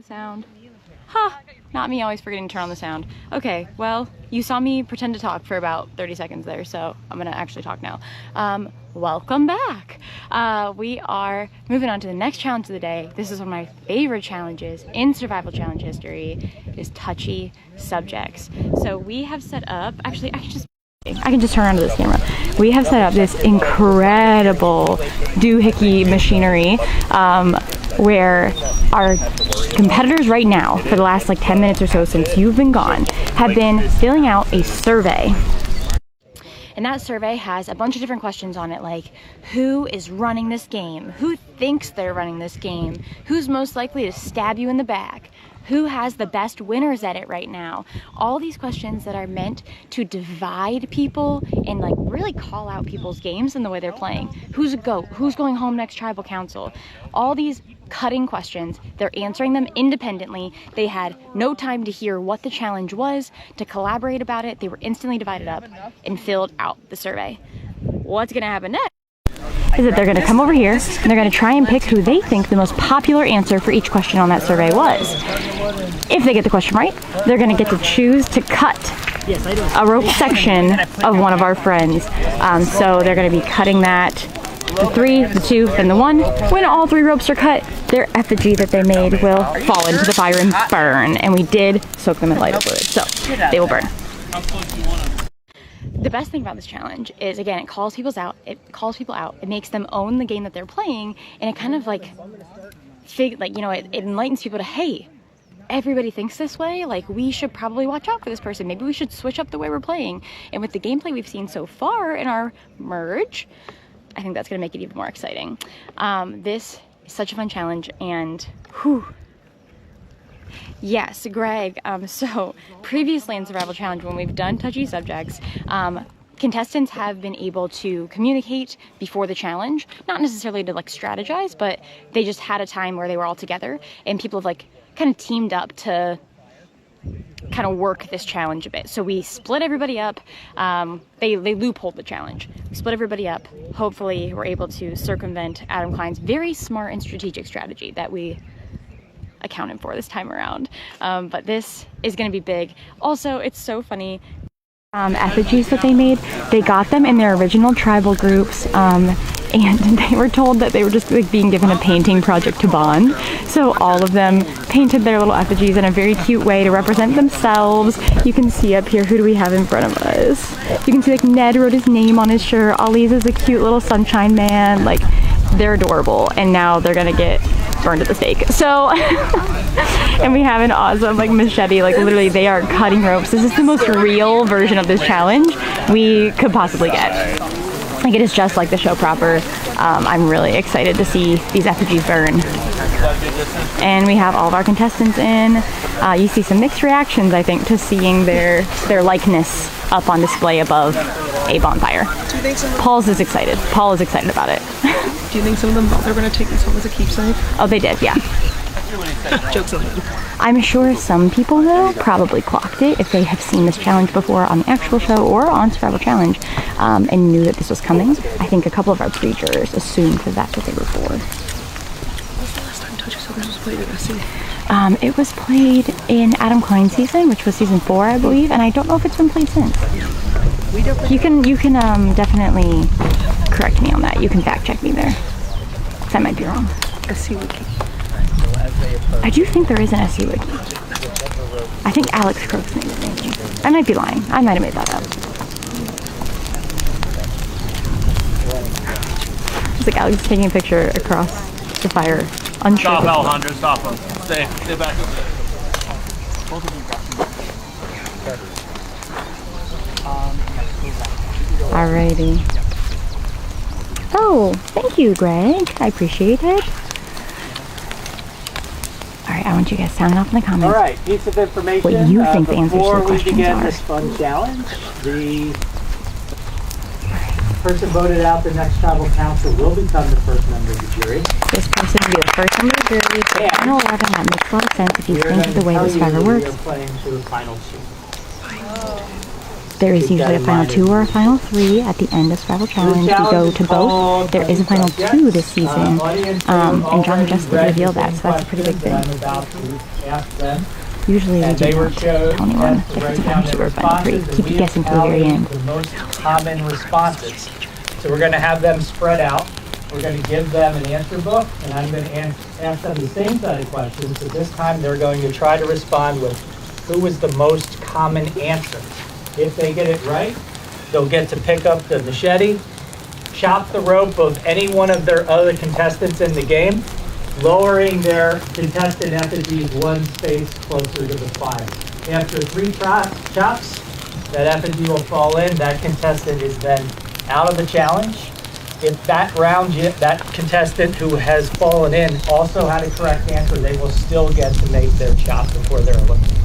Sound. Ha! Not me always forgetting to turn on the sound. Okay, well, you saw me pretend to talk for about 30 seconds there, so I'm gonna actually talk now. Welcome back! We are moving on to the next challenge of the day. This is one of my favorite challenges in survival challenge history, is touchy subjects. So we have set up, actually I can just turn around to this camera. We have set up this incredible doohickey machinery where our competitors right now, for the last like 10 minutes or so since you've been gone, have been filling out a survey. And that survey has a bunch of different questions on it, like who is running this game? Who thinks they're running this game? Who's most likely to stab you in the back? Who has the best winners at it right now? All these questions that are meant to divide people and like really call out people's games and the way they're playing. Who's a GOAT? Who's going home next tribal council? All these cutting questions, they're answering them independently. They had no time to hear what the challenge was, to collaborate about it. They were instantly divided up and filled out the survey. What's gonna happen next is that they're gonna come over here and they're gonna try and pick who they think the most popular answer for each question on that survey was. If they get the question right, they're gonna get to choose to cut a rope section of one of our friends. So they're gonna be cutting that, the 3, the 2, then the 1. When all 3 ropes are cut, their effigy that they made will fall into the fire and burn. And we did soak them in lighter fluid, so they will burn. The best thing about this challenge is, again, it calls people out. It makes them own the game that they're playing, and it kind of like, it enlightens people to, hey, everybody thinks this way. Like, we should probably watch out for this person. Maybe we should switch up the way we're playing. And with the gameplay we've seen so far in our merge, I think that's going to make it even more exciting. This is such a fun challenge, and whew. Yes, Greg, so previously in Survival Challenge, when we've done touchy subjects, contestants have been able to communicate before the challenge, not necessarily to like strategize, but they just had a time where they were all together, and people have like kind of teamed up to kind of work this challenge a bit. So we split everybody up. They loopholed the challenge. We split everybody up. Hopefully we're able to circumvent Adam Klein's very smart and strategic strategy that we accounted for this time around. But this is going to be big. Also, it's so funny. Effigies that they made, they got them in their original tribal groups, and they were told that they were just like being given a painting project to bond. So all of them painted their little effigies in a very cute way to represent themselves. You can see up here, who do we have in front of us? You can see like Ned wrote his name on his shirt. Ollie's is a cute little sunshine man. Like, they're adorable, and now they're gonna get burned at the stake. So, and we have an awesome like machete, like literally they are cutting ropes. This is the most real version of this challenge we could possibly get. Like, it is just like the show proper. I'm really excited to see these effigies burn. And we have all of our contestants in. You see some mixed reactions, I think, to seeing their likeness up on display above a bonfire. Paul's is excited. Paul is excited about it. Do you think some of them thought they were going to take this home as a keepsake? Oh, they did, yeah. Jokes on them. I'm sure some people, though, probably clocked it if they have seen this challenge before on the actual show or on Survival Challenge, and knew that this was coming. I think a couple of our pre-jurors assumed that that's what they were for. When was the last time Touchy Subjects was played at SC? It was played in Adam Klein's season, which was season 4, I believe, and I don't know if it's been played since. You can definitely correct me on that. You can fact check me there, because I might be wrong. SC Wiki. I do think there is an SC Wiki. I think Alex Crook's made it, maybe. I might be lying. I might have made that up. It's like Alex taking a picture across the fire. Unsure. Stop, Alejandro. Stop him. Stay back. Alrighty. Oh, thank you, Greg. I appreciate it. Alright, I want you guys to sound off in the comments. Alright, piece of information. What you think the answers to the questions Before we begin are. this fun challenge, the person voted out the next tribal council will become the first member of the jury. This person will be the first member of the jury. So Yeah. final 11, that makes a lot of sense if you think of the way this fighter We works. are playing to the final two. There is usually a final 2 or a final 3 at the end of Survival Challenge. We go to both. There is a final 2 this season, and John just did reveal that, so that's a pretty big thing. Usually we do not tell anyone if it's a final 2 or a final 3. Keep you guessing till the very end. The most common responses. So we're going to have them spread out. We're going to give them an answer book, and I'm going to ask them the same set of questions, but this time they're going to try to respond with who was the most common answer. If they get it right, they'll get to pick up the machete, chop the rope of any one of their other contestants in the game, lowering their contestant effigies 1 space closer to the fire. After 3 chops, that effigy will fall in. That contestant is then out of the challenge. If that round, that contestant who has fallen in also had a correct answer, they will still get to make their chop before they're eliminated.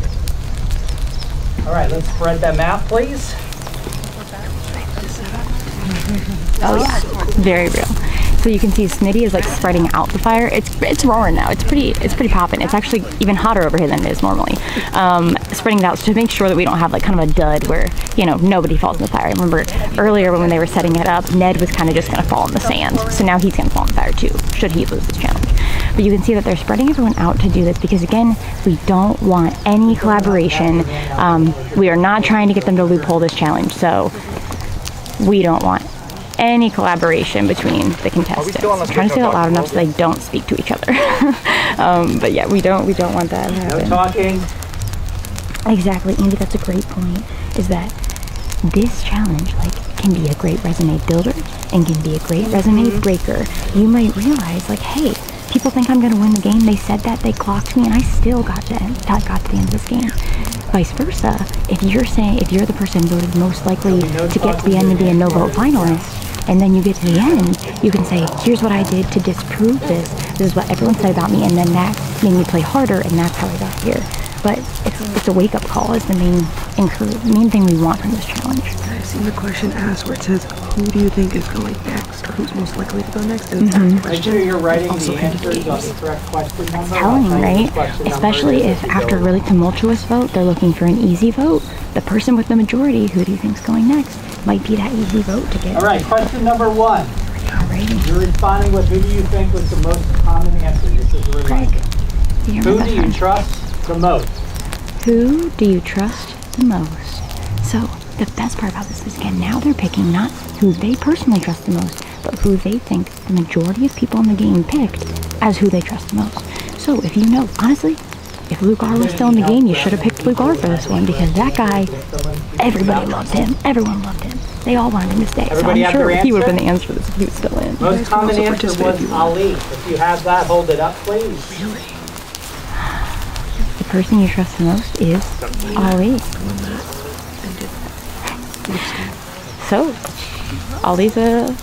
All right, let's spread them out, please. Oh yeah, very real. So you can see Smitty is like spreading out the fire. It's roaring now. It's pretty popping. It's actually even hotter over here than it is normally. Spreading it out to make sure that we don't have like kind of a dud where, you know, nobody falls in the fire. I remember earlier when they were setting it up, Ned was kind of just gonna fall in the sand. So now he's gonna fall in the fire too, should he lose this challenge. But you can see that they're spreading everyone out to do this because again, we don't want any collaboration. We are not trying to get them to loophole this challenge. So we don't want any collaboration between the contestants. I'm trying to say that loud enough so they don't speak to each other. But yeah, we don't want that to happen. No talking. Exactly, Andy, that's a great point, is that this challenge can be a great resume builder and can be a great resume breaker. You might realize hey, people think I'm gonna win the game. They said that, they clocked me, and I still got to the end of this game. Vice versa, if you're the person voted most likely to get to the end and be a no-vote finalist, and then you get to the end, you can say, here's what I did to disprove this. This is what everyone said about me, and then that made me play harder, and that's how I got here. But it's a wake-up call is the main thing we want from this challenge. I've seen the question asked where it says, who do you think is going next, or who's most likely to go next? And Make sure you're writing the answers on the correct question number. It's telling, right? Especially if after a really tumultuous vote, they're looking for an easy vote. The person with the majority, who do you think's going next, might be that easy vote to get. All right, question number 1. Alrighty. You're responding with who do you think was the most common answer? This is a Greg, reminder. Who do you trust the most? Who do you trust the most? So the best part about this is, again, now they're picking not who they personally trust the most, but who they think the majority of people in the game picked as who they trust the most. So if you know, honestly, if Luke R was still in the game, you should have picked Luke R for this one, because that guy, everybody loved him. Everyone loved him. They all wanted him to stay. Everybody so I'm sure have he their would have been the answer for this if he was still in. Most common answer was Ali. If you have that, hold it up, please. really? The person you trust the most is Ali. So, Ali's a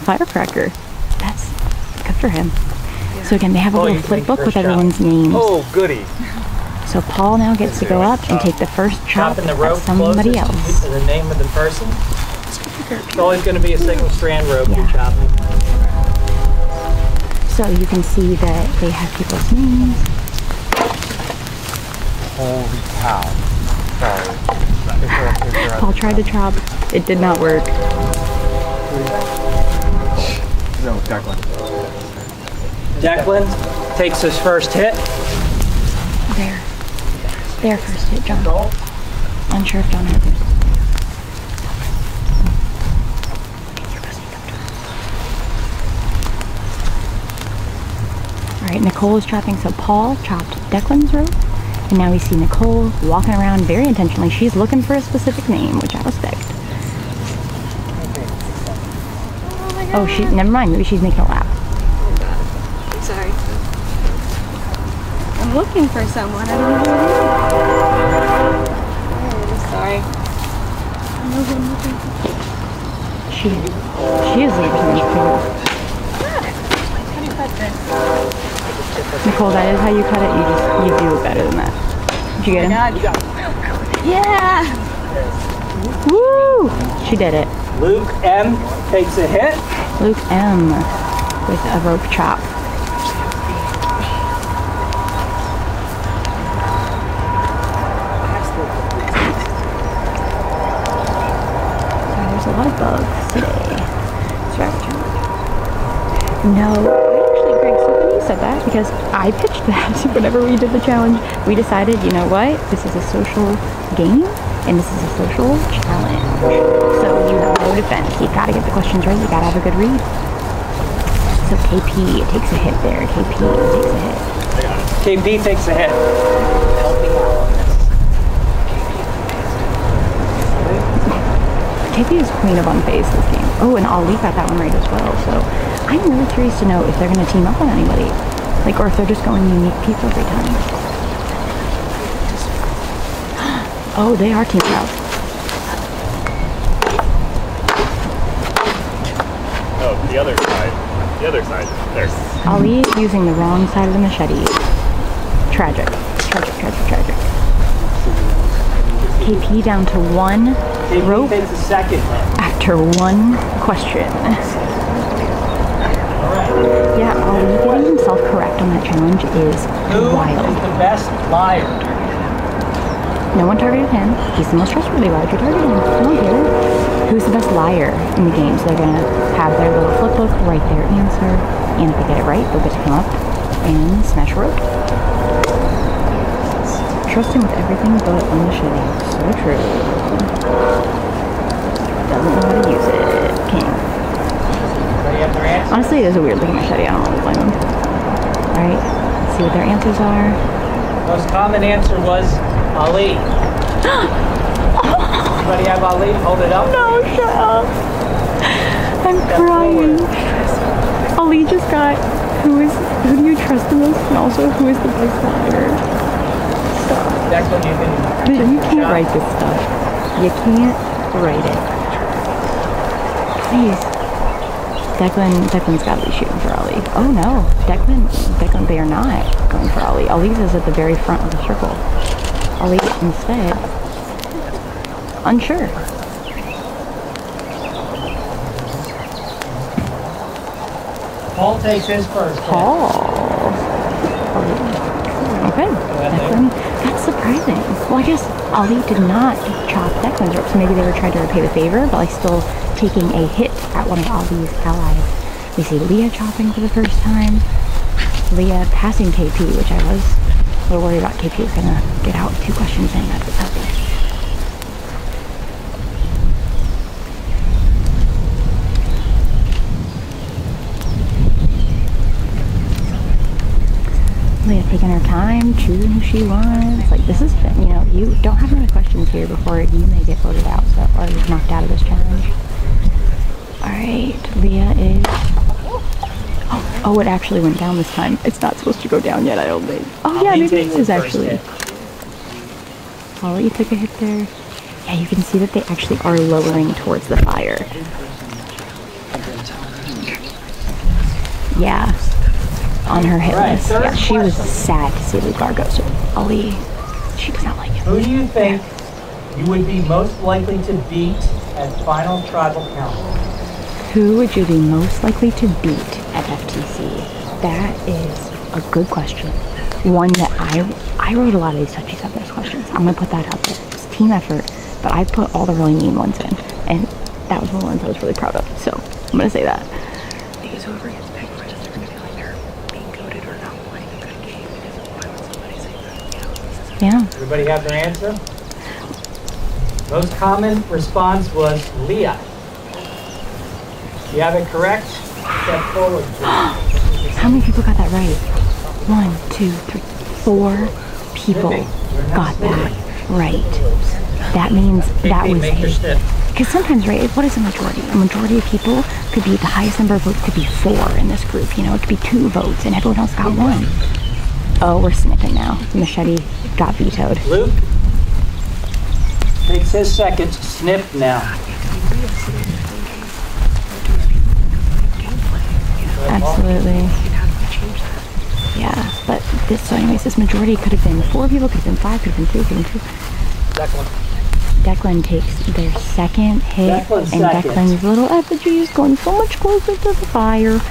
firecracker. That's good for him. So again, they have a little flip book with everyone's names. Oh, goody. So Paul now gets to go up and take the first chop Chopping the at rope somebody else. closest to the name of the person. It's always going to be a single strand rope Yeah. you're chopping. So you can see that they have people's names. Holy cow. Sorry. Paul tried to chop. It did not work. No, Declan. Declan takes his first hit. Their first hit, John. Unsure if John had his. Alright, Nicole is chopping, so Paul chopped Declan's rope, and now we see Nicole walking around very intentionally. She's looking for a specific name, which I respect. Oh, never mind, maybe she's making a lap. Sorry. I'm looking for someone. I don't know who it is. I'm sorry. I'm looking. She is looking for someone. How do you cut this? Nicole, that is how you cut it. You do it better than that. Did you get him? Yeah! Woo! She did it. Luke M takes a hit. Luke M with a rope chop. bugs today. Survival challenge. No, actually, Greg, so funny you said that because I pitched that whenever we did the challenge. We decided, you know what? This is a social game and this is a social challenge. So you have no defense. You gotta get the questions right. You gotta have a good read. So KP takes a hit there. KP takes a hit. KP takes a hit. Helping out on this. KP is queen of unfazed this game. Oh, and Ali got that one right as well. So I'm really curious to know if they're going to team up on anybody. Like, or if they're just going unique people every time. Oh, they are teamed up. Oh, the other side. The other side. There. Ali is using the wrong side of the machete. Tragic. Tragic, tragic, tragic. KP down to one KP rope takes a second hit. after one question. Yeah, Ali getting himself correct on that challenge is Who wild. is the best liar? No one targeted him. He's the most trustworthy. Why would you target him? Come on, Taylor. Who's the best liar in the game? So they're going to have their little flip book write their answer. And if they get it right, they'll get to come up and smash a rope. Trust him with everything but on the machete. So true. Doesn't know how to use it. King. Everybody have their answer? Honestly, it is a weird looking machete. I don't really blame him. Alright, let's see what their answers are. Most common answer was Ali. Anybody have Ali? Hold it up. No, shut up. I'm crying. Ali just got who do you trust the most and also who is the best liar. Stop. That's when you can. You can't write this stuff. You can't write it. Please. Declan's gotta be shooting for Ali. Oh no. Declan, they are not going for Ali. Ali's is at the very front of the circle. Ali instead. Unsure. Paul takes his first. Paul. Okay. Declan. That's surprising. Well, I guess Ali did not chop Declan's rope, so maybe they were trying to repay the favor, but like still taking a hit at one of Ali's allies. We see Leah chopping for the first time. Leah passing KP, which I was a little worried about. KP was gonna get out 2 questions in. That's what's happening. Leah taking her time, choosing who she wants. Like, this is, you know, you don't have any questions here before you may get voted out, so, or you're knocked out of this challenge. Alright, Leah is... Oh, it actually went down this time. It's not supposed to go down yet, I don't think. Oh, yeah, maybe it is actually. Ali took a hit there. Yeah, you can see that they actually are lowering towards the fire. Yeah. On her hit list. Yeah, she was sad to see Lugar go, so Ali, she does not like him. Who do you think you would be most likely to beat at final tribal count? Who would you be most likely to beat at FTC? That is a good question. One that I wrote a lot of these touchy subject questions. I'm gonna put that out there. It's team effort, but I put all the really mean ones in, and that was one of the ones I was really proud of. So I'm gonna say that. Because whoever gets picked first, they're gonna feel like they're being goated or not playing a good game. Because why would somebody say that? You know, this is Yeah. Everybody have their answer? Most common response was Leah. If you have it correct, step forward, please. How many people got that right? 1, 2, 3, 4 people got that right. That means that was Make your step. because sometimes, right, what is a majority? A majority of people could be, the highest number of votes could be 4 in this group, you know, it could be 2 votes and everyone else got 1. Oh, we're snipping now. The machete got vetoed. Luke takes his second snip now. Absolutely. Yeah, but this, so anyways, this majority could have been 4 people, could have been 5, could have been 3, could have been 2. Declan takes their second hit, Declan's and second. Declan's little effigy is going so much closer to the fire.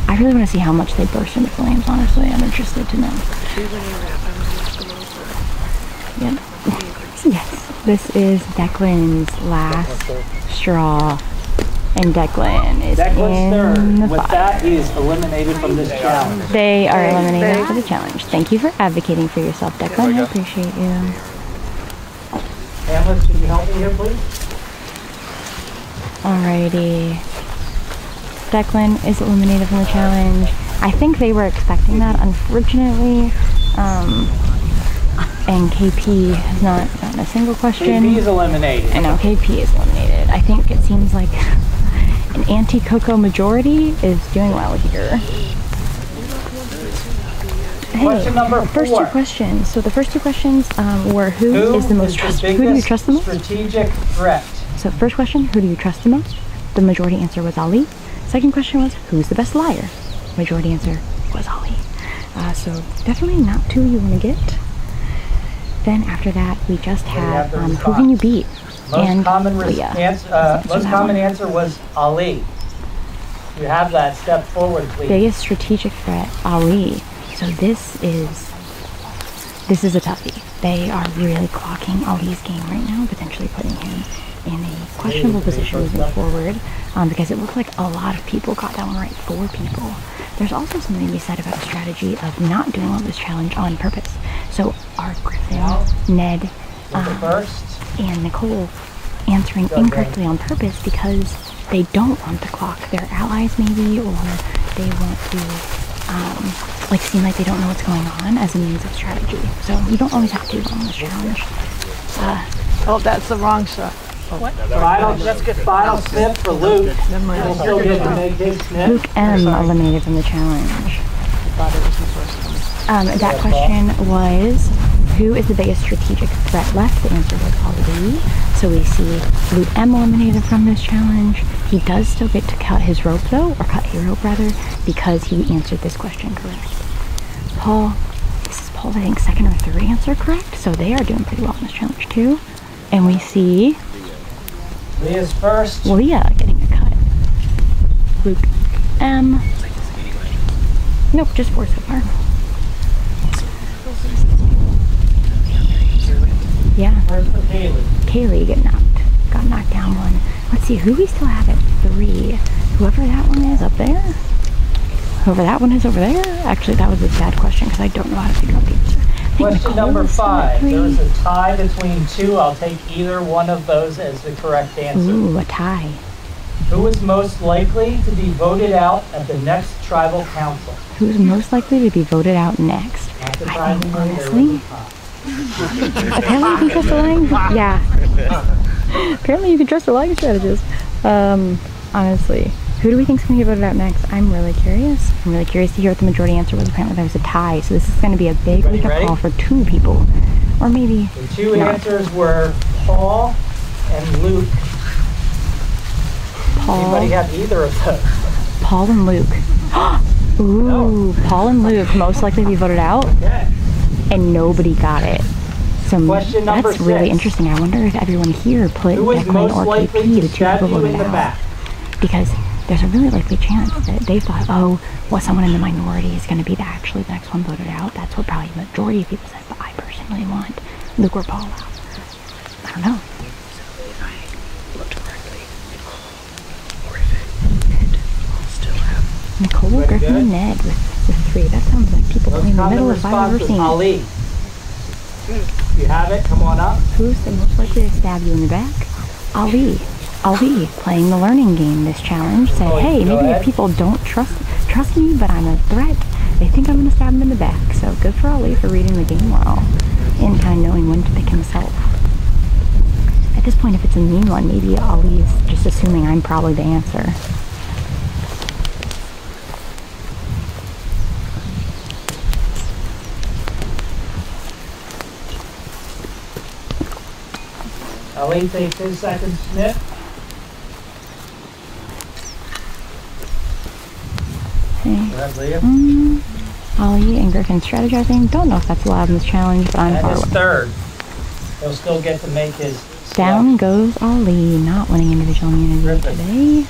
I really want to see how much they burst into flames, honestly. I'm interested to know. Yeah. Yes, this is Declan's last straw. And Declan is Declan's in third. the With fire. that, he is eliminated from this challenge. They are eliminated for the challenge. Thank you for advocating for yourself, Declan. I appreciate you. Hamlet, could you help me here, please? Alrighty. Declan is eliminated from the challenge. I think they were expecting that, unfortunately. And KP has not gotten a single question. KP is eliminated. I know, KP is eliminated. I think it seems like an anti-Coco majority is doing well here. Hey, Question number first 4. two questions. So the first two questions were who is the most trustworthy? Who do you trust the most? Strategic threat. So first question, who do you trust the most? The majority answer was Ali. Second question was, who's the best liar? Majority answer was Ali. So definitely not two you want to get. Then after that, we just have who can you beat? Most common Leah. answer was Ali. You have that. Step forward, please. Biggest strategic threat, Ali. So this is a toughie. They are really clocking Ali's game right now, potentially putting him in a questionable position moving forward, because it looked like a lot of people got that one right. 4 people. There's also something to be said about a strategy of not doing well this challenge on purpose. So are Griffin, Ned, and Nicole answering incorrectly on purpose because they don't want to clock their allies maybe, or they want to seem like they don't know what's going on as a means of strategy. So you don't always have to do well on this challenge. Oh, that's the wrong shot. Final snip for Luke. He'll still get to make his snip. Luke M eliminated from the challenge. That question was, who is the biggest strategic threat left? The answer was Ali. So we see Luke M eliminated from this challenge. He does still get to cut his rope though, or cut a rope rather, because he answered this question correct. Paul, this is Paul's I think second or third answer correct, so they are doing pretty well in this challenge too. And we see Leah's first. Leah getting a cut. Luke M. Nope, just 4 so far. Yeah. First for Kaylee. Kaylee got knocked down 1. Let's see, who we still have at 3. Whoever that one is up there. Whoever that one is over there. Actually, that was a sad question because I don't know how to figure out the answer. Question number 5. There is a tie between 2. I'll take either one of those as the correct answer. Ooh, a tie. Who is most likely to be voted out at the next tribal council? Who's most likely to be voted out next? Not I think, surprisingly, there was honestly, a tie. apparently you can trust a lying. Yeah. Apparently you can trust a lying strategist. Honestly, who do we think is going to get voted out next? I'm really curious. I'm really curious to hear what the majority answer was. Apparently there was a tie, so this is going to be a big Everybody wake-up ready? call for 2 people, or maybe The 2 not. answers were Paul and Luke. Anybody have either of those? Paul and Luke. Ooh, Paul and Luke most likely to be voted out, Okay. and nobody got it. So Question number that's really 6. interesting. I wonder if everyone here put Who is Declan most or likely KP, to the 2 stab people you in voted the out. back? Because there's a really likely chance that they thought, oh, well, someone in the minority is going to be actually the next one voted out. That's what probably the majority of people said, but I personally want Luke or Paul out. I don't know. Nicole, Everybody Griffin, good? and Ned with 3. That sounds like people Most in the common middle if I've response ever was seen. Ali. You have it? Come on up. Who's the most likely to stab you in the back? Ali. Ali, playing the learning game this challenge, said, Oh, hey, go maybe ahead. if people don't trust me, but I'm a threat, they think I'm going to stab them in the back. So good for Ali for reading the game well and kind of knowing when to pick himself. At this point, if it's a mean one, maybe Ali is just assuming I'm probably the answer. Ali takes his second snip. Okay. Go ahead, Leah. Ali and Griffin strategizing. Don't know if that's allowed in this challenge, but I'm And far his away. third. He'll still get to make his Down goes Ali, not winning individual immunity Griffin. today.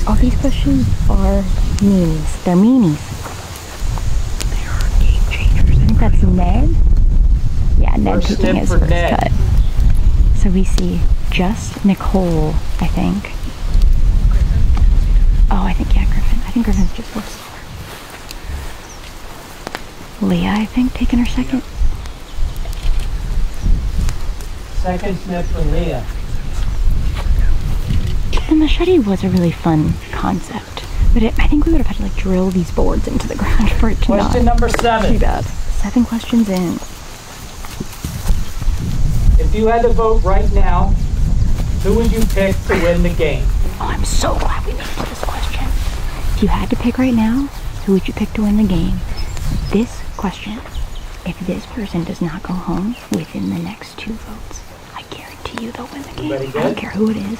All these questions are meanies. They're meanies. They are game changers. I think that's Ned. Yeah, Ned First taking snip his for first Ned. cut. So we see just Nicole, I think. Oh, I think, yeah, Griffin. I think Griffin's just looks slower. Leah, I think, taking her second. Second snip for Leah. The machete was a really fun concept, but I think we would have had to like drill these boards into the ground for it to Question not number be 7. bad. 7 questions in. If you had to vote right now, who would you pick to win the game? Oh, I'm so glad we made it to this question. If you had to pick right now, who would you pick to win the game? This question, if this person does not go home within the next 2 votes, I guarantee you they'll win the game. Everybody I don't good? care who it is,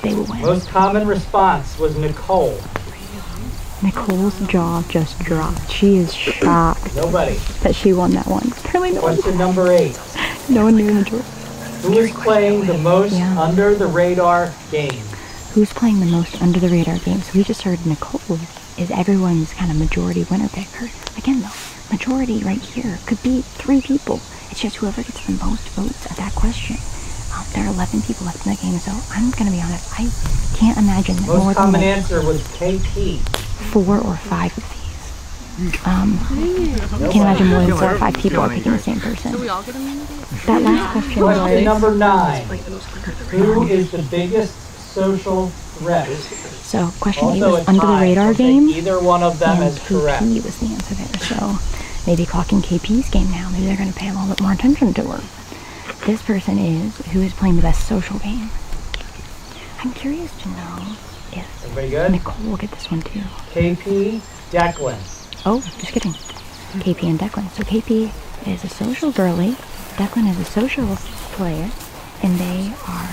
they will win. Most common response was Nicole. Nicole's jaw just dropped. She is shocked Nobody. that she won that one. Apparently no one, Question number 8. no one knew the majority. Who is playing the most Yeah. under the radar game? Who's playing the most under the radar game? So we just heard Nicole is everyone's kind of majority winner picker. Again though, majority right here could be 3 people. It's just whoever gets the most votes at that question. There are 11 people left in the game, so I'm gonna be honest, I can't imagine that more Most than common like answer was KP. 4 or 5 of these. I can't imagine more than 4 or 5 people are picking the same person. That last question Question was, number 9. Who is the biggest social threat? so question 8 Also was a under the tie. radar I'll take game. either one of them And as correct. KP was the answer there, so maybe clocking KP's game now. Maybe they're going to pay a little bit more attention to her. This person is who is playing the best social game. I'm curious to know if Everybody good? Nicole will get this one too. KP, Declan. Oh, just kidding. KP and Declan. So KP is a social girly, Declan is a social player, and they are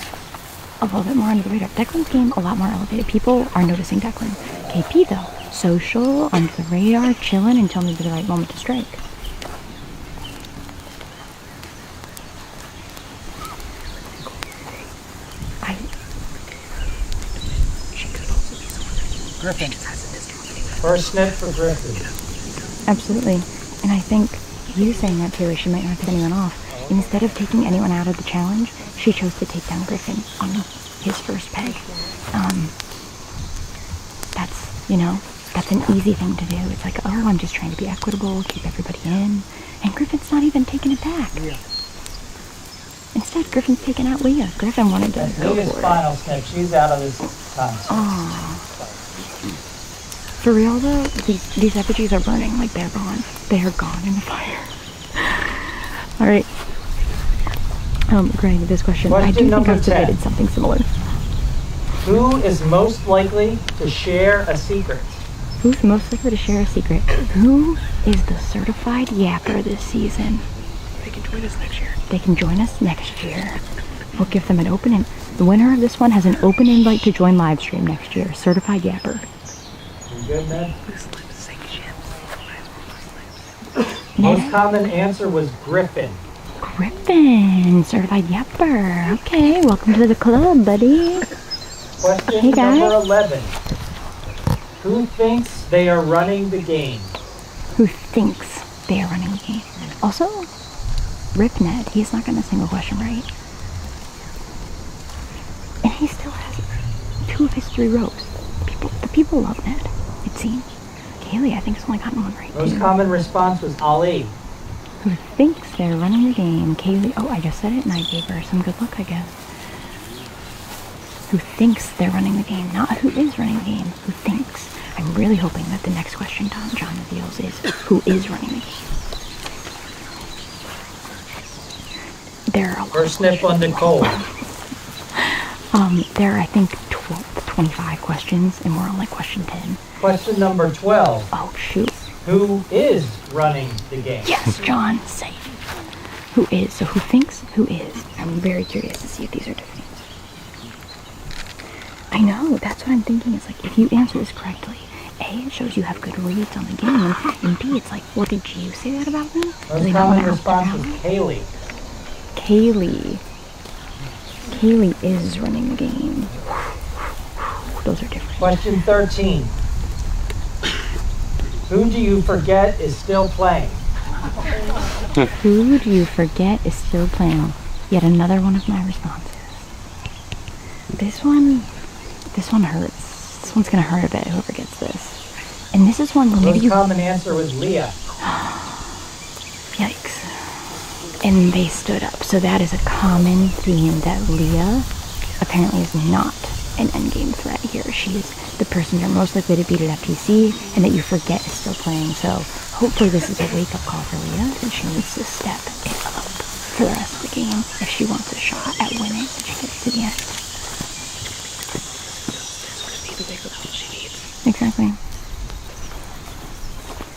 a little bit more under the radar. Declan's game a lot more elevated. People are noticing Declan. KP though, social, under the radar, chilling until maybe the right moment to strike. Griffin. First snip for Griffin. Absolutely. And I think you saying that too, she might not pick anyone off. Instead of taking anyone out of the challenge, she chose to take down Griffin on his first peg. That's, you know, that's an easy thing to do. It's like, oh, I'm just trying to be equitable, keep everybody in. And Griffin's not even taking it back. Instead, Griffin's taking out Leah. Griffin wanted to That's go Leah's for it. final snip. She's out of this time. For real though, these effigies are burning like they're gone. They are gone in the fire. All right. Greg, this question. I do Question think number I've 10. submitted something similar. Who is most likely to share a secret? Who's most likely to share a secret? Who is the certified yapper this season? They can join us next year. They can join us next year. We'll give them an open the winner of this one has an open invite to join live stream next year. Certified yapper. You good, Ned? Same shit. Most common answer was Griffin. Griffin, certified yapper. Okay, welcome to the club, buddy. Question Hey, guys. number 11. Who thinks they are running the game? Who thinks they are running the game? Also, Rip Ned, he's not getting a single question right. And he still has 2 of his 3 rows. The people love Ned, it seems. Kaylee, I think, has only gotten 1 right, Most too. common response was Ali. Who thinks they're running the game? Kaylee, oh, I just said it and I gave her some good luck, I guess. Who thinks they're running the game, not who is running the game, who thinks. I'm really hoping that the next question John reveals is who is running the game. There are a lot First of snip on questions. Nicole. There are, I think, 25 questions, and we're on like question 10. Question number 12. Oh, shoot. Who is running the game? Yes, John, say who is. So who thinks, who is. I'm very curious to see if these are different. I know, that's what I'm thinking. It's like, if you answer this correctly, A, it shows you have good reads on the game, and B, it's like, well, did you say that about me? Do Most they not want common to response help was them out? Kaylee. Kaylee is running the game. Those are different. Question 13. Who do you forget is still playing? Who do you forget is still playing? Yet another one of my responses. This one hurts. This one's gonna hurt a bit, whoever gets this. And this is one where maybe Most you... common answer was Leah. Yikes. And they stood up. So that is a common theme that Leah apparently is not an endgame threat here. She is the person you're most likely to beat at FTC and that you forget is still playing. So hopefully this is a wake-up call for Leah and she needs to step it up for the rest of the game if she wants a shot at winning when she gets to the end. Exactly.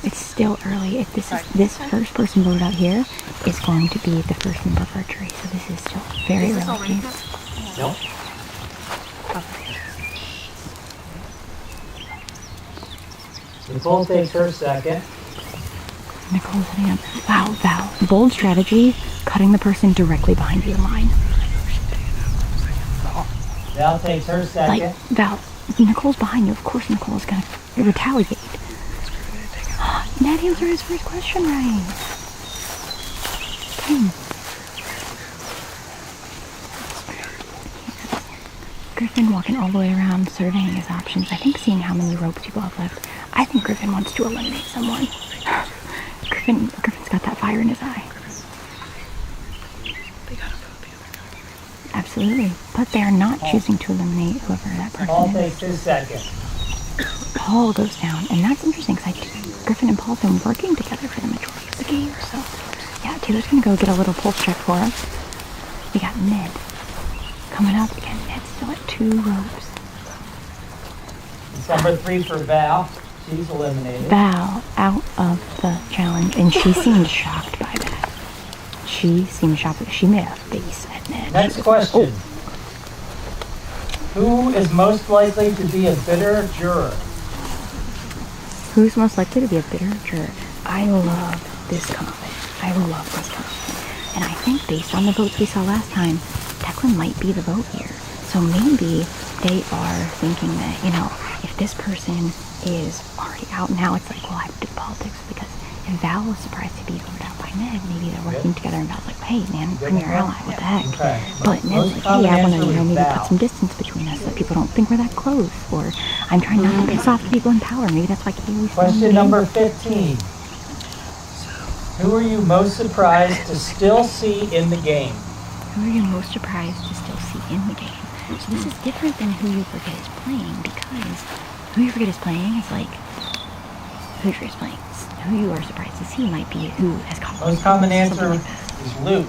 It's still early. If this first person voted out here is going to be the first member of our jury, so this is still very early. Nope. Nicole takes her second. Nicole's hitting up. Wow, Val. Bold strategy, cutting the person directly behind you in line. Val takes her second. Like, Val, Nicole's behind you. Of course Nicole's gonna retaliate. Ned answered his first question right. Dang. Griffin walking all the way around, surveying his options. I think seeing how many ropes people have left. I think Griffin wants to eliminate someone. Griffin's got that fire in his eye. Absolutely. But they're not choosing to eliminate whoever that person Paul is. takes his second. Paul goes down, and that's interesting because Griffin and Paul have been working together for the majority of the game. So, yeah, Taylor's gonna go get a little pulse check for him. We got Ned coming up again. Ned's still at 2 ropes. It's number 3 for Val. She's eliminated. Val out of the challenge, and she seemed shocked by that. She seemed shocked. She made a face at Ned. Next question. Who is most likely to be a bitter juror? Who's most likely to be a bitter juror? I love this comment. I love this comment. And I think based on the votes we saw last time, Declan might be the vote here. So maybe they are thinking that, you know, if this person is already out now, it's like, well, I have to do politics because if Val was surprised to be voted out by Ned, maybe they're working together and Val's like, hey, man, I'm your ally, what the heck? Okay. But Ned's like, hey, I want to, you know, maybe put some distance between us so people don't think we're that close. Or I'm trying not to piss off the people in power. Maybe that's why Kaylee's Question number 15. Who are you most surprised to still see in the game? Who are you most surprised to still see in the game? So this is different than who you forget is playing, because who you forget is playing is like who you forget is playing. Who you are surprised to see might be who has caught Most common answer something like that. is Luke.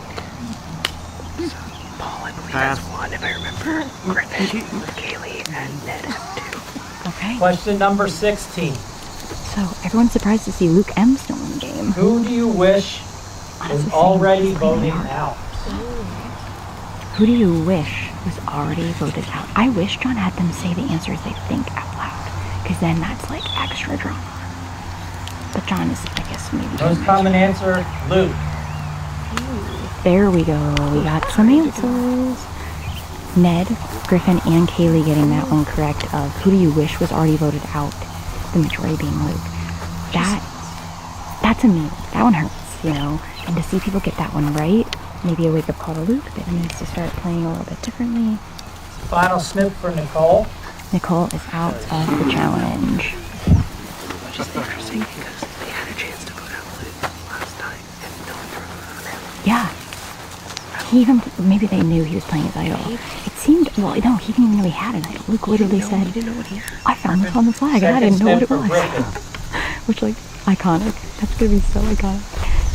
Paul, I believe has 1, if I remember. Griffin, Kaylee, and Ned have 2. Okay. Question number 16. So everyone's surprised to see Luke M still in the game. Who do you wish was already voting out? Who do you wish was already voted out? I wish John had them say the answers they think out loud, because then that's like extra drama. But John is, I guess, maybe. Most common answer, Luke. There we go. We got some answers. Ned, Griffin, and Kaylee getting that one correct of who do you wish was already voted out, the majority being Luke. That's a me. That one hurts, you know. And to see people get that one right, maybe a wake-up call to Luke that needs to start playing a little bit differently. Final snip for Nicole. Nicole is out of the challenge. Which is interesting because they had a chance to vote out Luke last time and no one voted him. Yeah. He even, maybe they knew he was playing his idol. It seemed, well, no, he didn't even know he had an idol. Luke literally said, I found this on the flag and I didn't know what it was. Which, like, iconic. That's gonna be so iconic.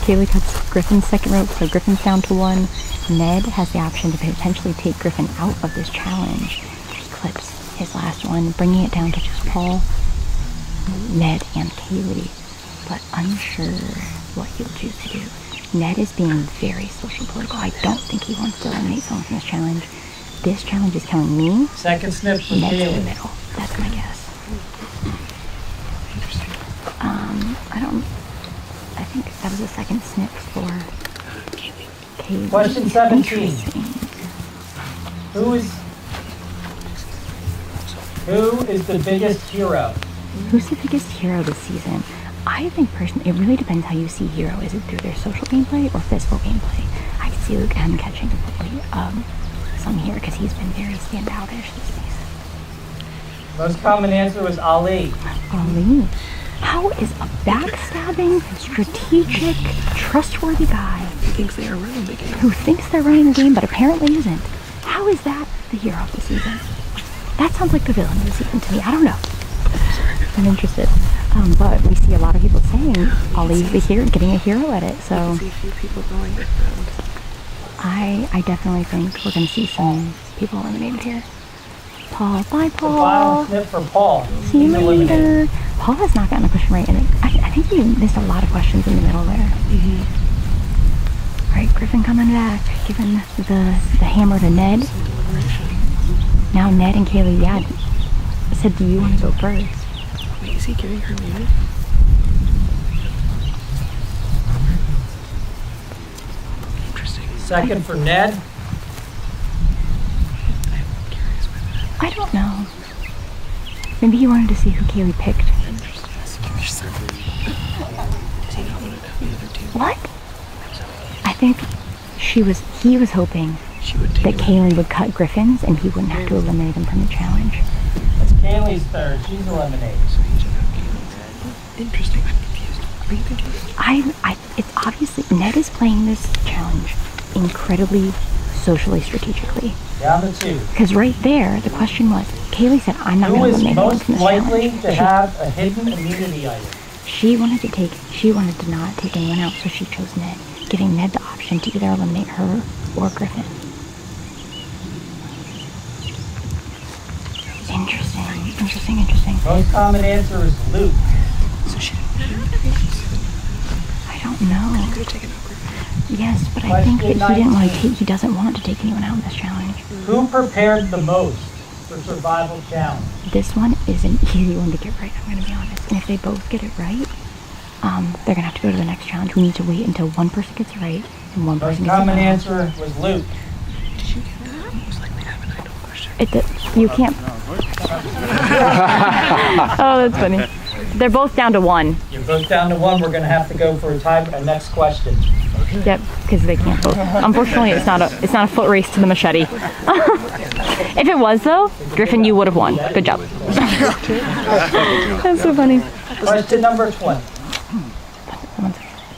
Kaylee cuts Griffin's second rope, so Griffin's down to 1. Ned has the option to potentially take Griffin out of this challenge. He clips his last one, bringing it down to just Paul, Ned, and Kaylee, but unsure what he'll choose to do. Ned is being very social political. I don't think he wants to eliminate someone from this challenge. This challenge is killing me. Second snip for Ned's in the Kaylee. middle. That's my guess. I think that was the second snip for Kaylee. Question 17. Interesting. Who is the biggest hero? Who's the biggest hero this season? I think personally, it really depends how you see Hero. Is it through their social gameplay or physical gameplay? I could see Luke M catching some here because he's been very standoutish this season. Most common answer was Ali. Ali. How is a backstabbing, strategic, trustworthy guy He thinks they are running the game. who thinks they're running the game but apparently isn't? How is that the hero of the season? That sounds like the villain of the season to me. I don't know. I'm interested. But we see a lot of people saying Ali's the hero, getting a hero edit. So I see a few people going different. I definitely think we're going to see some people eliminated here. Paul, bye The final Paul. snip for Paul. See you He's eliminated. later. Paul has not gotten a question right, and I think he missed a lot of questions in the middle there. All right, Griffin coming back, giving the hammer to Ned. Now Ned and Kaylee, said, do you want to go first? Wait, is he giving her muted? Interesting. Second for Ned. I'm curious with that. I don't know. Maybe he wanted to see who Kaylee picked. Does he not want to know the other two? What? I think he was hoping She would take that him. Kaylee would cut Griffins and he wouldn't have to eliminate them from the challenge. That's Kaylee's third. She's eliminated. So he took out Caleb. Interesting. I'm confused. Are you confused? It's obviously, Ned is playing this challenge incredibly socially strategically. Down to two. Because right there, the question was, Kaylee said, I'm not Who going to is eliminate anyone most from this likely challenge. to have a hidden immunity item? She wanted to not take anyone out, so she chose Ned, giving Ned the option to either eliminate her or Griffin. Interesting. Most common answer is Luke. So she didn't. I don't know. Could have taken out Griffin. Yes, but I think that Question 19. he doesn't want to take anyone out in this challenge. Who prepared the most for survival challenge? This one is an easy one to get right, I'm going to be honest. And if they both get it right, they're going to have to go to the next challenge. We need to wait until one person gets it right and one Most person gets it common wrong. answer was Luke. Did you get that? Most likely have an idol question. You can't. Oh, that's funny. They're both down to one. You're both down to one. We're going to have to go for a next question. Yep, because they can't both. Unfortunately, it's not a foot race to the machete. If it was though, Griffin, you would have won. Good job. That's so funny. Question number 20.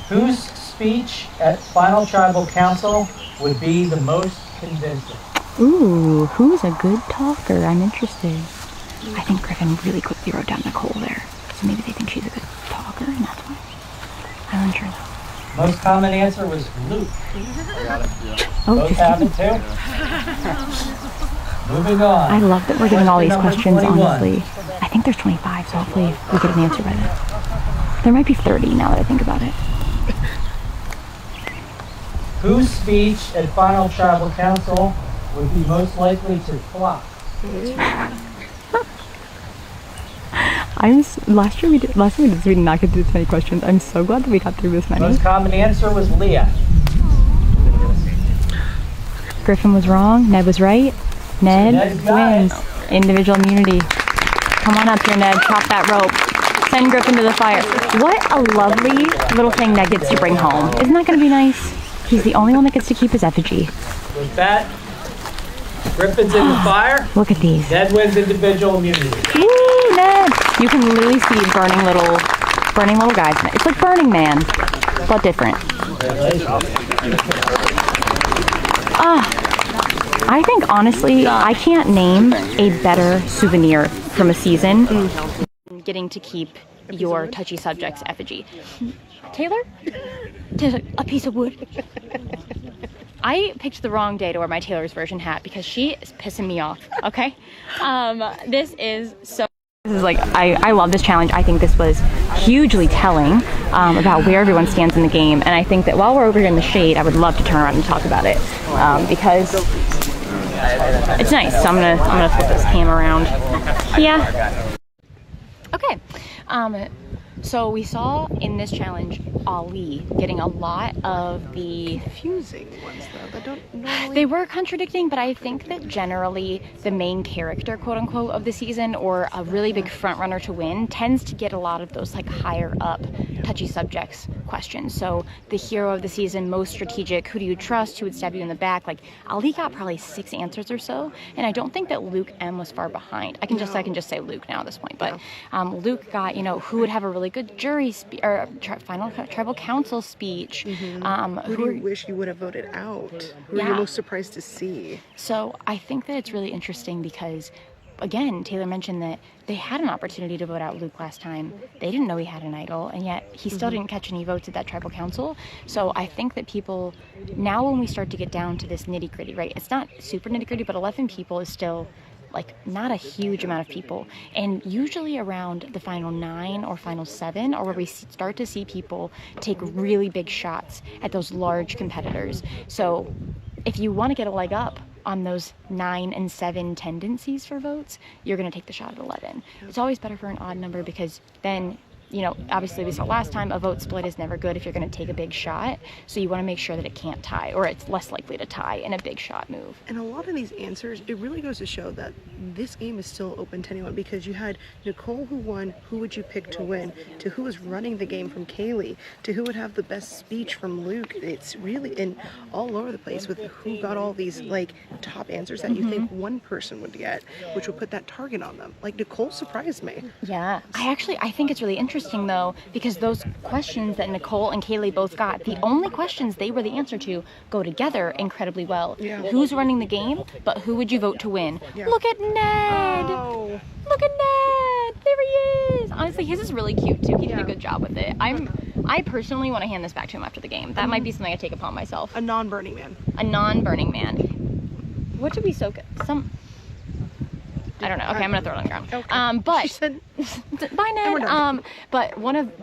Whose speech at Final Tribal Council would be the most convincing? Ooh, who's a good talker? I'm interested. I think Griffin really quickly wrote down Nicole there, so maybe they think she's a good talker, and that's why. I'm unsure though. Most common answer was Luke. Oh, Both just have it kidding. too. Moving on. I love that we're getting all these Question questions, number 21. honestly. I think there's 25, so hopefully we get an answer by then. There might be 30 now that I think about it. Whose speech at Final Tribal Council would be most likely to flop? Last time we did this, we did not get through this many questions. I'm so glad that we got through this many. Most common answer was Leah. Griffin was wrong. Ned was right. Ned Ned's got wins. Individual immunity. Come on up here, Ned. Chop that rope. Send Griffin to the fire. What a lovely little thing Ned gets to bring home. Isn't that going to be nice? He's the only one that gets to keep his effigy. With that, Griffin's in the fire. Look at these. Ned wins individual immunity. Woo, Ned! You can literally see burning little guys. It's like Burning Man, but different. I think honestly, I can't name a better souvenir from a season than getting to keep your touchy subject's effigy. Taylor? A piece of wood. I picked the wrong day to wear my Taylor's version hat because she is pissing me off, okay? This is like, I love this challenge. I think this was hugely telling about where everyone stands in the game. And I think that while we're over here in the shade, I would love to turn around and talk about it because it's nice. So I'm gonna flip this cam around. Yeah. Okay. So we saw in this challenge Ali getting a lot of the Confusing ones though that don't normally. They were contradicting, but I think that generally the main character, quote unquote, of the season, or a really big front runner to win, tends to get a lot of those like higher up touchy subjects questions. So the hero of the season, most strategic, who do you trust, who would stab you in the back? Like Ali got probably 6 answers or so, and I don't think that Luke M was far behind. I can just say Luke now at this point, but Luke got, who would have a really good jury final tribal council speech. Who do you wish you would have voted out? Who are you most surprised to see? So I think that it's really interesting because, again, Taylor mentioned that they had an opportunity to vote out Luke last time. They didn't know he had an idol, and yet he still didn't catch any votes at that tribal council. So I think that people, now when we start to get down to this nitty gritty, right? It's not super nitty gritty, but 11 people is still like not a huge amount of people. And usually around the final 9 or final 7 are where we start to see people take really big shots at those large competitors. So if you want to get a leg up on those 9 and 7 tendencies for votes, you're going to take the shot at 11. It's always better for an odd number because then, obviously we saw last time a vote split is never good if you're going to take a big shot. So you want to make sure that it can't tie, or it's less likely to tie in a big shot move. And a lot of these answers, it really goes to show that this game is still open to anyone, because you had Nicole who won, who would you pick to win, to who was running the game from Kaylee, to who would have the best speech from Luke. It's really in all over the place with who got all these like top answers that you think one person would get, which would put that target on them. Like Nicole surprised me. Yeah, I think it's really interesting though, because those questions that Nicole and Kaylee both got, the only questions they were the answer to, go together incredibly well. Yeah. Who's running the game, but who would you vote to win? Yeah. Look at Ned! Oh. Look at Ned! There he is! Honestly, his is really cute too. He did a good job with it. I personally want to hand this back to him after the game. That might be something I take upon myself. A non-Burning Man. A non-Burning Man. What did we soak? I don't know. Okay, I'm gonna throw it on the ground. Okay. But bye, Ned. But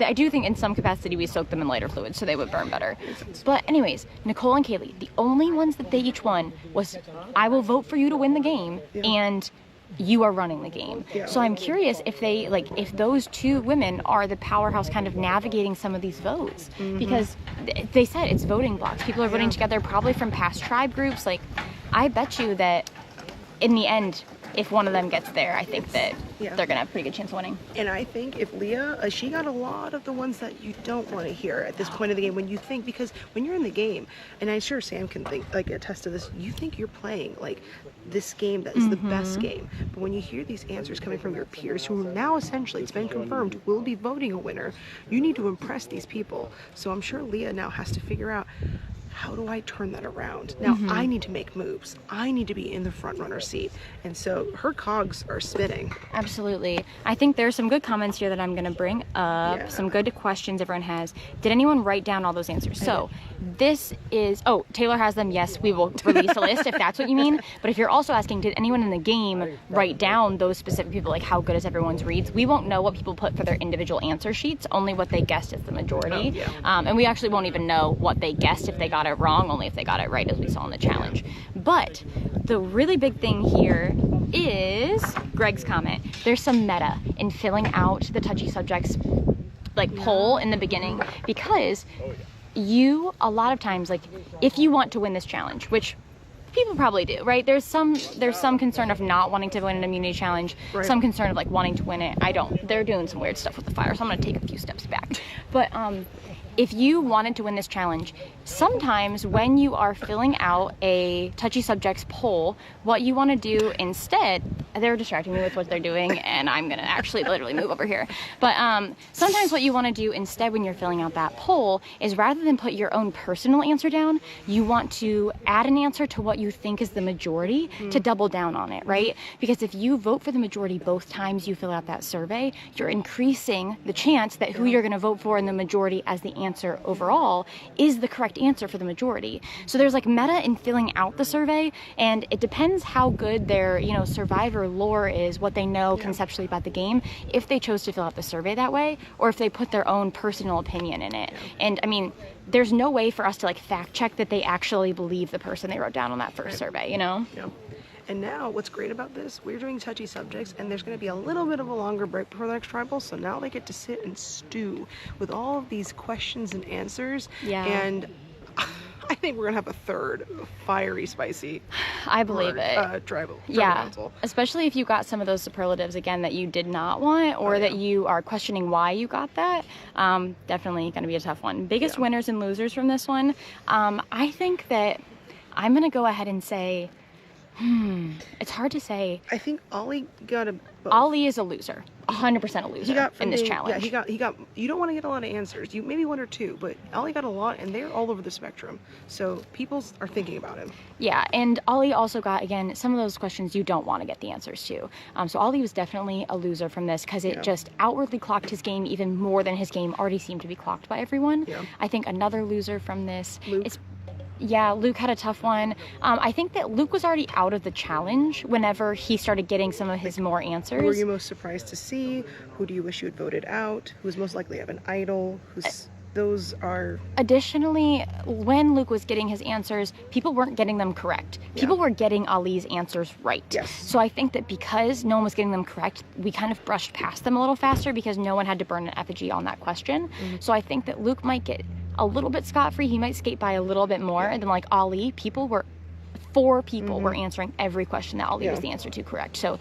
I do think in some capacity we soak them in lighter fluids so they would burn better. But anyways, Nicole and Kaylee, the only ones that they each won was, I will vote for you to win the game, and you are running the game. Yeah. So I'm curious if they, if those two women are the powerhouse kind of navigating some of these votes, because they said it's voting blocks. People are voting together probably from past tribe groups. Like, I bet you that in the end, if one of them gets there, I think that they're gonna have a pretty good chance of winning. And I think if Leah, she got a lot of the ones that you don't want to hear at this point of the game, when you think, because when you're in the game, and I'm sure Sam can think, attest to this, you think you're playing this game that is the best game. But when you hear these answers coming from your peers, who now essentially, it's been confirmed, will be voting a winner, you need to impress these people. So I'm sure Leah now has to figure out, how do I turn that around? Now I need to make moves. I need to be in the front runner seat. And so her cogs are spinning. Absolutely. I think there's some good comments here that I'm going to bring up. Some good questions everyone has. Did anyone write down all those answers? So this is, Taylor has them. Yes, we will release a list if that's what you mean. But if you're also asking, did anyone in the game write down those specific people, like how good is everyone's reads? We won't know what people put for their individual answer sheets, only what they guessed is the majority. And we actually won't even know what they guessed if they got it wrong, only if they got it right, as we saw in the challenge. But the really big thing here is Greg's comment. There's some meta in filling out the touchy subjects poll in the beginning, because you, a lot of times, if you want to win this challenge, which people probably do, right? There's some concern of not wanting to win an immunity challenge, some concern of wanting to win it. I don't. They're doing some weird stuff with the fire, so I'm gonna take a few steps back. But if you wanted to win this challenge, sometimes when you are filling out a touchy subjects poll, what you want to do instead, they're distracting me with what they're doing, and I'm gonna actually literally move over here. But sometimes what you want to do instead when you're filling out that poll is, rather than put your own personal answer down, you want to add an answer to what you think is the majority to double down on it, right? Because if you vote for the majority both times you fill out that survey, you're increasing the chance that who you're gonna vote for in the majority as the answer overall is the correct answer for the majority. So there's meta in filling out the survey, and it depends how good their survivor lore is, what they know conceptually about the game, if they chose to fill out the survey that way, or if they put their own personal opinion in it. And I mean, there's no way for us to fact check that they actually believe the person they wrote down on that first survey, And now what's great about this, we're doing touchy subjects, and there's going to be a little bit of a longer break before the next tribal, so now they get to sit and stew with all of these questions and answers. Yeah. And I think we're gonna have a third fiery, spicy. I believe it. Tribal Yeah, council. especially if you got some of those superlatives again that you did not want, or that you are questioning why you got that. Definitely going to be a tough one. Biggest winners and losers from this one. I think that I'm going to go ahead and say, it's hard to say. I think Ollie got a. Ollie is a loser, 100% a loser in this challenge. Yeah, he got. You don't want to get a lot of answers. You maybe one or two, but Ollie got a lot, and they're all over the spectrum. So people are thinking about him. Yeah, and Ollie also got, again, some of those questions you don't want to get the answers to. So Ollie was definitely a loser from this because it just outwardly clocked his game even more than his game already seemed to be clocked by everyone. Yeah. I think another loser from this Luke. is. Yeah, Luke had a tough one. I think that Luke was already out of the challenge whenever he started getting some of his more answers. Who are you most surprised to see? Who do you wish you had voted out? Who's most likely to have an idol? Those are... Additionally, when Luke was getting his answers, people weren't getting them correct. People were getting Ali's answers right. Yes. So I think that because no one was getting them correct, we kind of brushed past them a little faster because no one had to burn an effigy on that question. So I think that Luke might get a little bit scot-free. He might skate by a little bit more than like Ali. Four people were answering every question that Ali was the answer to correct. So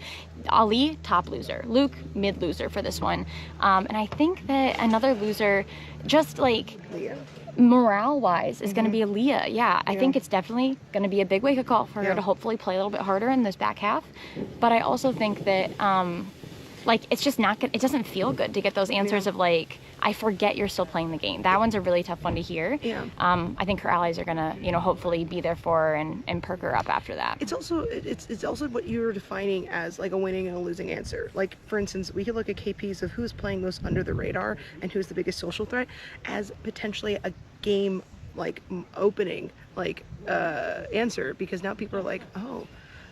Ali, top loser. Luke, mid loser for this one. And I think that another loser, just like Leah. morale wise, is going to be Leah. Yeah, I think it's definitely going to be a big wake-up call for her to hopefully play a little bit harder in this back half. But I also think that like it's just not good. It doesn't feel good to get those answers of like, I forget you're still playing the game. That one's a really tough one to hear. Yeah. I think her allies are gonna, hopefully be there for her and perk her up after that. It's also what you're defining as like a winning and a losing answer. Like for instance, we could look at KPs of who's playing most under the radar and who's the biggest social threat as potentially a game like opening like answer, because now people are like, oh,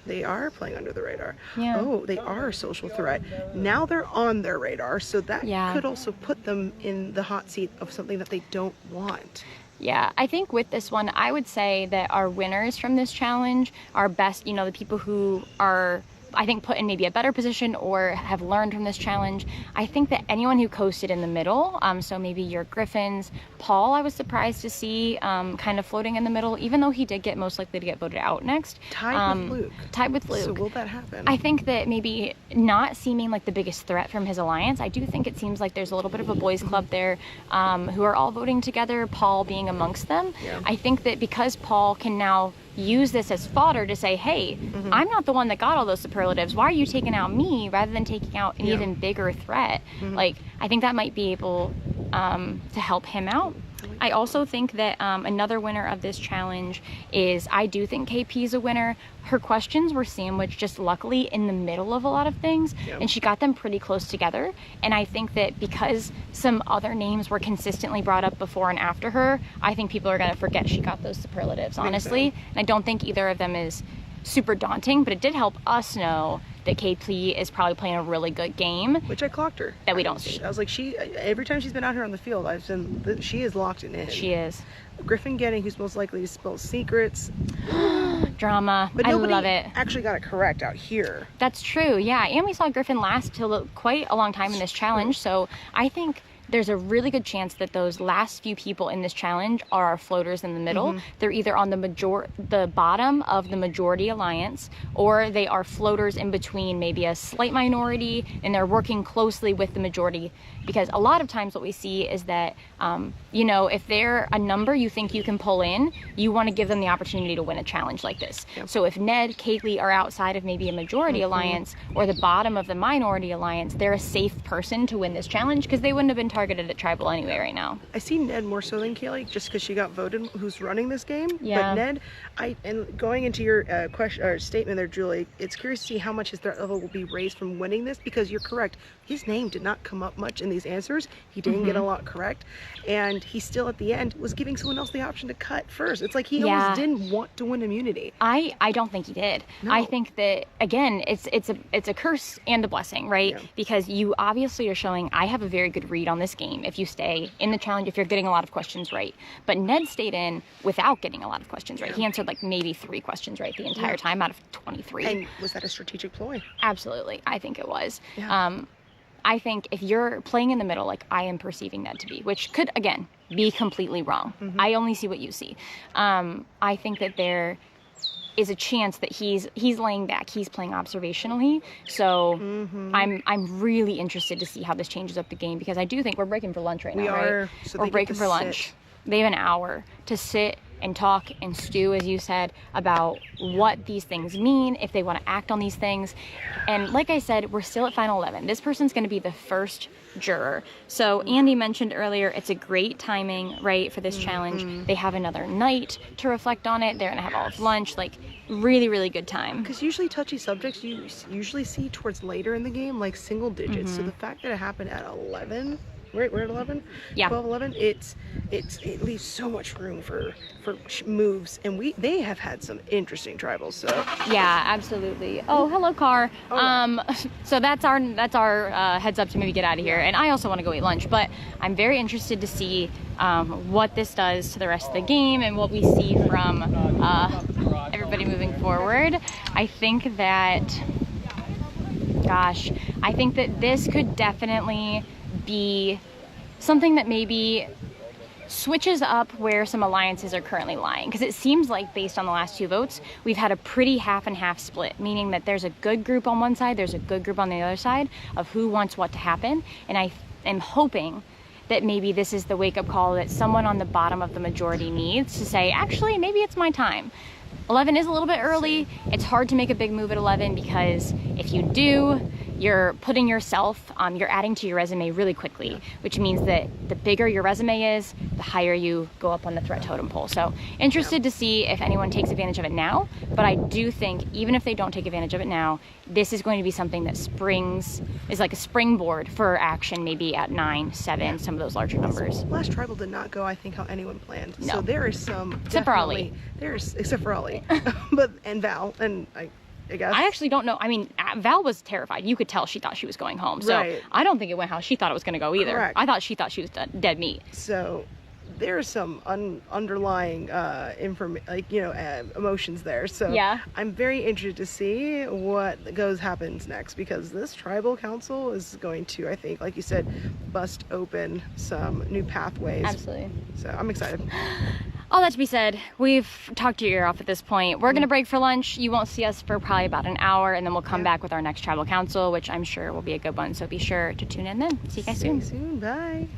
they are playing under the radar. Yeah. Oh, they are a social threat. Now they're on their radar, so that could also put them in the hot seat of something that they don't want. Yeah, I think with this one, I would say that our winners from this challenge are best, the people who are, I think, put in maybe a better position or have learned from this challenge. I think that anyone who coasted in the middle, so maybe your Griffins, Paul, I was surprised to see kind of floating in the middle, even though he did get most likely to get voted out next. Tied with Luke. So will that happen? I think that maybe not seeming like the biggest threat from his alliance, I do think it seems like there's a little bit of a boys club there who are all voting together, Paul being amongst them. Yeah. I think that because Paul can now use this as fodder to say, hey, I'm not the one that got all those superlatives. Why are you taking out me rather than taking out an even bigger threat? Like, I think that might be able to help him out. I also think that another winner of this challenge is, I do think KP is a winner. Her questions were sandwiched just luckily in the middle of a lot of things, and she got them pretty close together. And I think that because some other names were consistently brought up before and after her, I think people are going to forget she got those superlatives, honestly. And I don't think either of them is super daunting, but it did help us know that KP is probably playing a really good game. Which I clocked her. That we don't see. I was like, every time she's been out here on the field, she is locked in. She is. Griffin getting who's most likely to spill secrets. Drama. But I nobody love it. actually got it correct out here. That's true, yeah. And we saw Griffin last till quite a long time in this challenge, so I think there's a really good chance that those last few people in this challenge are our floaters in the middle. They're either on the bottom of the majority alliance, or they are floaters in between maybe a slight minority, and they're working closely with the majority. Because a lot of times what we see is that, if they're a number you think you can pull in, you want to give them the opportunity to win a challenge like this. Yep. So if Ned, Kaylee are outside of maybe a majority alliance or the bottom of the minority alliance, they're a safe person to win this challenge because they wouldn't have been targeted at tribal anyway right now. I see Ned more so than Kaylee just because she got voted who's running this game. Yeah. But Ned, and going into your question or statement there, Julie, it's curious to see how much his threat level will be raised from winning this, because you're correct. His name did not come up much in these answers. He didn't get a lot correct, and he still at the end was giving someone else the option to cut first. It's like he almost didn't want to win immunity. I don't think he did. No. I think that, again, it's a curse and a blessing, right? Yeah. Because you obviously are showing I have a very good read on this this game if you stay in the challenge, if you're getting a lot of questions right. But Ned stayed in without getting a lot of questions right. He answered like maybe 3 questions right the entire time out of 23. And was that a strategic ploy? Absolutely. I think it was. Yeah. I think if you're playing in the middle, like I am perceiving Ned to be, which could, again, be completely wrong. I only see what you see. I think that there is a chance that he's laying back. He's playing observationally. So I'm really interested to see how this changes up the game, because I do think we're breaking for lunch right now, right? We are. So we're they get breaking to for lunch. sit. They have an hour to sit and talk and stew, as you said, about what these things mean, if they want to act on these things. And like I said, we're still at Final 11. This person's going to be the first juror. So Andy mentioned earlier, it's a great timing, right, for this challenge. They have another night to reflect on it. They're going to have all of lunch. Like, really, really good time. Because usually touchy subjects you usually see towards later in the game, like single digits. So the fact that it happened at 11, we're at 11? Yeah. 12, 11, it leaves so much room for moves, and they have had some interesting tribals, so. Yeah, absolutely. Oh, hello, car. So that's our heads up to maybe get out of here. And I also want to go eat lunch, but I'm very interested to see what this does to the rest of the game and what we see from everybody moving forward. I think that this could definitely be something that maybe switches up where some alliances are currently lying, because it seems like, based on the last 2 votes, we've had a pretty half and half split, meaning that there's a good group on one side, there's a good group on the other side of who wants what to happen. And I am hoping that maybe this is the wake-up call that someone on the bottom of the majority needs to say, actually, maybe it's my time. 11 is a little bit early. It's hard to make a big move at 11, because if you do, you're putting yourself, you're adding to your resume really quickly, which means that the bigger your resume is, the higher you go up on the threat totem pole. So interested to see if anyone takes advantage of it now, but I do think even if they don't take advantage of it now, this is going to be something that is like a springboard for action, maybe at 9, 7, some of those larger numbers. Last tribal did not go, I think, how anyone planned. No. So there is some, Except for Ollie. Except for Ollie. and Val, and I guess. I actually don't know. I mean, Val was terrified. You could tell she thought she was going home. So Right. I don't think it went how she thought it was going to go either. Correct. I thought she thought she was dead meat. So there's some underlying emotions there. So Yeah. I'm very interested to see what happens next, because this tribal council is going to, I think, like you said, bust open some new pathways. Absolutely. So I'm excited. All that to be said, we've talked your ear off at this point. We're going to break for lunch. You won't see us for probably about an hour, and then we'll come back with our next tribal council, which I'm sure will be a good one. So be sure to tune in then. See you guys soon. See you soon. Bye.